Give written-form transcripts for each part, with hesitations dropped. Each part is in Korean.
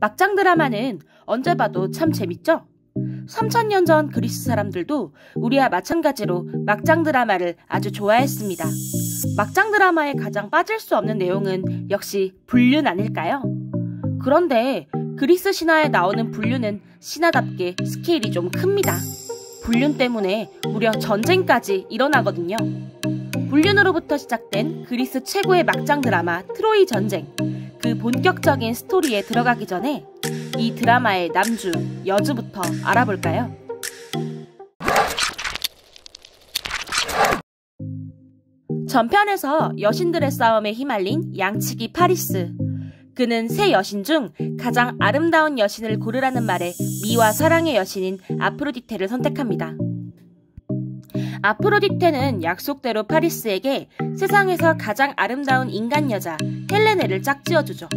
막장 드라마는 언제 봐도 참 재밌죠? 3000년 전 그리스 사람들도 우리와 마찬가지로 막장 드라마를 아주 좋아했습니다. 막장 드라마에 가장 빠질 수 없는 내용은 역시 불륜 아닐까요? 그런데 그리스 신화에 나오는 불륜은 신화답게 스케일이 좀 큽니다. 불륜 때문에 무려 전쟁까지 일어나거든요. 불륜으로부터 시작된 그리스 최고의 막장 드라마 트로이 전쟁, 그 본격적인 스토리에 들어가기 전에 이 드라마의 남주, 여주부터 알아볼까요? 전편에서 여신들의 싸움에 휘말린 양치기 파리스. 그는 세 여신 중 가장 아름다운 여신을 고르라는 말에 미와 사랑의 여신인 아프로디테를 선택합니다. 아프로디테는 약속대로 파리스에게 세상에서 가장 아름다운 인간 여자 헬레네를 짝지어주죠.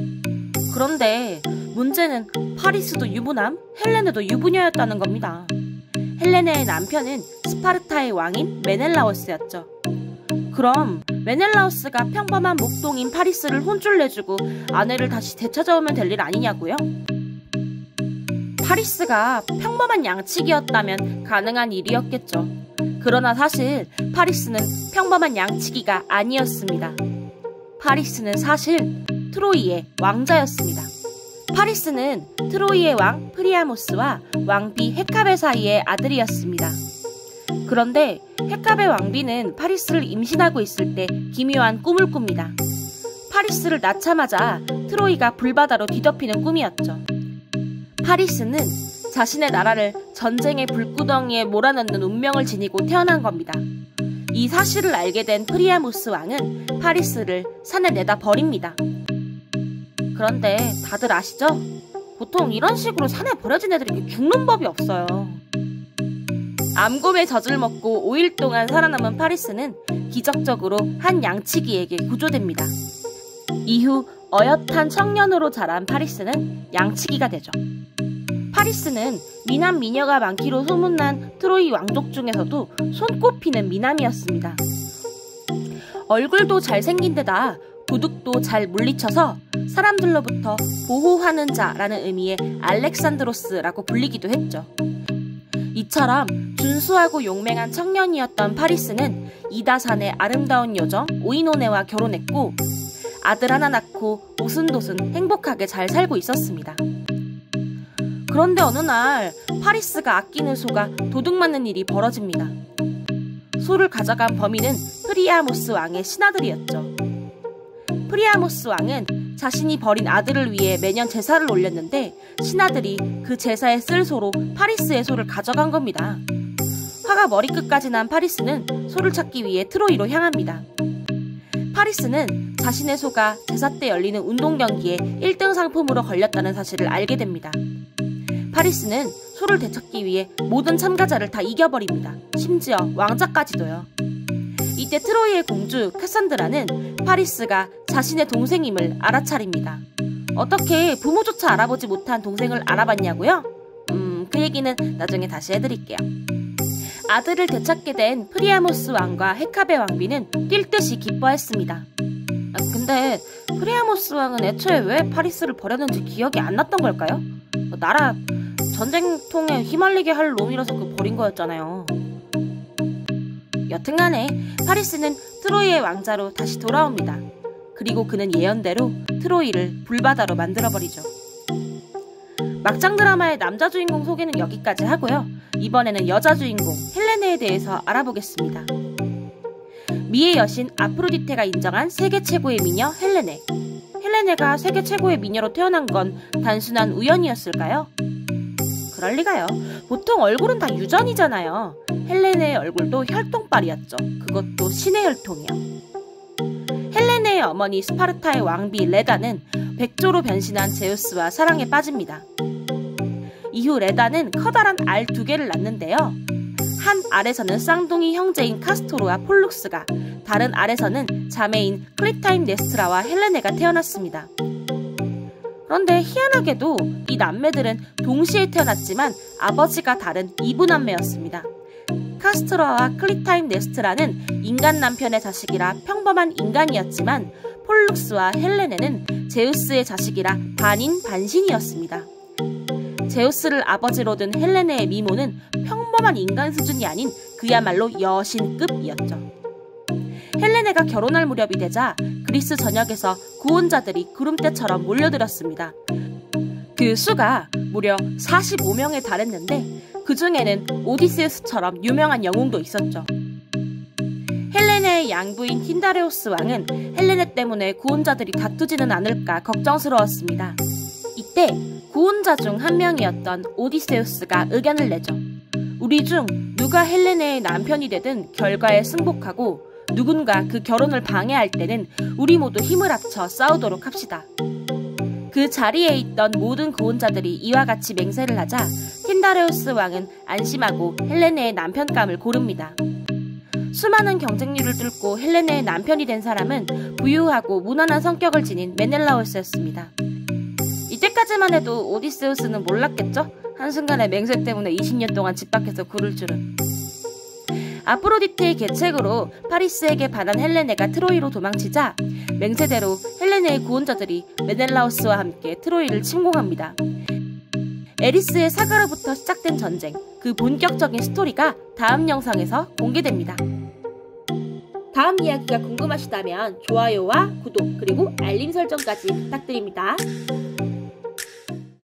그런데 문제는 파리스도 유부남, 헬레네도 유부녀였다는 겁니다. 헬레네의 남편은 스파르타의 왕인 메넬라오스였죠. 그럼 메넬라오스가 평범한 목동인 파리스를 혼쭐 내주고 아내를 다시 되찾아오면 될 일 아니냐고요? 파리스가 평범한 양치기였다면 가능한 일이었겠죠. 그러나 사실 파리스는 평범한 양치기가 아니었습니다. 파리스는 사실 트로이의 왕자였습니다. 파리스는 트로이의 왕 프리아모스와 왕비 헤카베 사이의 아들이었습니다. 그런데 헤카베 왕비는 파리스를 임신하고 있을 때 기묘한 꿈을 꿉니다. 파리스를 낳자마자 트로이가 불바다로 뒤덮이는 꿈이었죠. 파리스는 자신의 나라를 전쟁의 불구덩이에 몰아넣는 운명을 지니고 태어난 겁니다. 이 사실을 알게 된 프리아모스 왕은 파리스를 산에 내다 버립니다. 그런데 다들 아시죠? 보통 이런 식으로 산에 버려진 애들이 죽는 법이 없어요. 암곰의 젖을 먹고 5일 동안 살아남은 파리스는 기적적으로 한 양치기에게 구조됩니다. 이후 어엿한 청년으로 자란 파리스는 양치기가 되죠. 파리스는 미남 미녀가 많기로 소문난 트로이 왕족 중에서도 손꼽히는 미남이었습니다. 얼굴도 잘생긴 데다 도둑도 잘 물리쳐서 사람들로부터 보호하는 자라는 의미의 알렉산드로스라고 불리기도 했죠. 이처럼 준수하고 용맹한 청년이었던 파리스는 이다산의 아름다운 여정 오이노네와 결혼했고 아들 하나 낳고 오순도순 행복하게 잘 살고 있었습니다. 그런데 어느 날 파리스가 아끼는 소가 도둑 맞는 일이 벌어집니다. 소를 가져간 범인은 프리아모스 왕의 신하들이었죠. 프리아모스 왕은 자신이 버린 아들을 위해 매년 제사를 올렸는데 신하들이 그 제사에 쓸 소로 파리스의 소를 가져간 겁니다. 화가 머리끝까지 난 파리스는 소를 찾기 위해 트로이로 향합니다. 파리스는 자신의 소가 제사 때 열리는 운동 경기에 1등 상품으로 걸렸다는 사실을 알게 됩니다. 파리스는 소를 되찾기 위해 모든 참가자를 다 이겨버립니다. 심지어 왕자까지도요. 이때 트로이의 공주 카산드라는 파리스가 자신의 동생임을 알아차립니다. 어떻게 부모조차 알아보지 못한 동생을 알아봤냐고요? 그 얘기는 나중에 다시 해드릴게요. 아들을 되찾게 된 프리아모스 왕과 헤카베 왕비는 뛸 듯이 기뻐했습니다. 근데 프리아모스 왕은 애초에 왜 파리스를 버렸는지 기억이 안 났던 걸까요? 나라 전쟁통에 휘말리게 할 놈이라서 버린 거였잖아요. 여튼간에 파리스는 트로이의 왕자로 다시 돌아옵니다. 그리고 그는 예언대로 트로이를 불바다로 만들어버리죠. 막장 드라마의 남자 주인공 소개는 여기까지 하고요. 이번에는 여자 주인공 헬레네에 대해서 알아보겠습니다. 미의 여신 아프로디테가 인정한 세계 최고의 미녀 헬레네. 헬레네가 세계 최고의 미녀로 태어난 건 단순한 우연이었을까요? 그럴 리가요. 보통 얼굴은 다 유전이잖아요. 헬레네의 얼굴도 혈통빨이었죠. 그것도 신의 혈통이요. 헬레네의 어머니 스파르타의 왕비 레다는 백조로 변신한 제우스와 사랑에 빠집니다. 이후 레다는 커다란 알 2개를 낳는데요. 한 알에서는 쌍둥이 형제인 카스토르와 폴룩스가, 다른 알에서는 자매인 클리타임네스트라와 헬레네가 태어났습니다. 그런데 희한하게도 이 남매들은 동시에 태어났지만 아버지가 다른 이부남매였습니다. 카스토르와 클리타임네스트라는 인간 남편의 자식이라 평범한 인간이었지만 폴룩스와 헬레네는 제우스의 자식이라 반인반신이었습니다. 제우스를 아버지로 둔 헬레네의 미모는 평범한 인간 수준이 아닌 그야말로 여신급이었죠. 헬레네가 결혼할 무렵이 되자 그리스 전역에서 구원자들이 구름대처럼 몰려들었습니다. 그 수가 무려 45명에 달했는데 그 중에는 오디세우스처럼 유명한 영웅도 있었죠. 헬레네의 양부인 틴다레오스 왕은 헬레네 때문에 구원자들이 다투지는 않을까 걱정스러웠습니다. 이때 구원자 중 한 명이었던 오디세우스가 의견을 내죠. 우리 중 누가 헬레네의 남편이 되든 결과에 승복하고 누군가 그 결혼을 방해할 때는 우리 모두 힘을 합쳐 싸우도록 합시다. 그 자리에 있던 모든 구원자들이 이와 같이 맹세를 하자 틴다레우스 왕은 안심하고 헬레네의 남편감을 고릅니다. 수많은 경쟁률을 뚫고 헬레네의 남편이 된 사람은 부유하고 무난한 성격을 지닌 메넬라오스였습니다. 이때까지만 해도 오디세우스는 몰랐겠죠? 한순간에 맹세 때문에 20년 동안 집 밖에서 굴을 줄은. 아프로디테의 계책으로 파리스에게 반한 헬레네가 트로이로 도망치자 맹세대로 헬레네의 구원자들이 메넬라오스와 함께 트로이를 침공합니다. 에리스의 사과로부터 시작된 전쟁, 그 본격적인 스토리가 다음 영상에서 공개됩니다. 다음 이야기가 궁금하시다면 좋아요와 구독 그리고 알림 설정까지 부탁드립니다.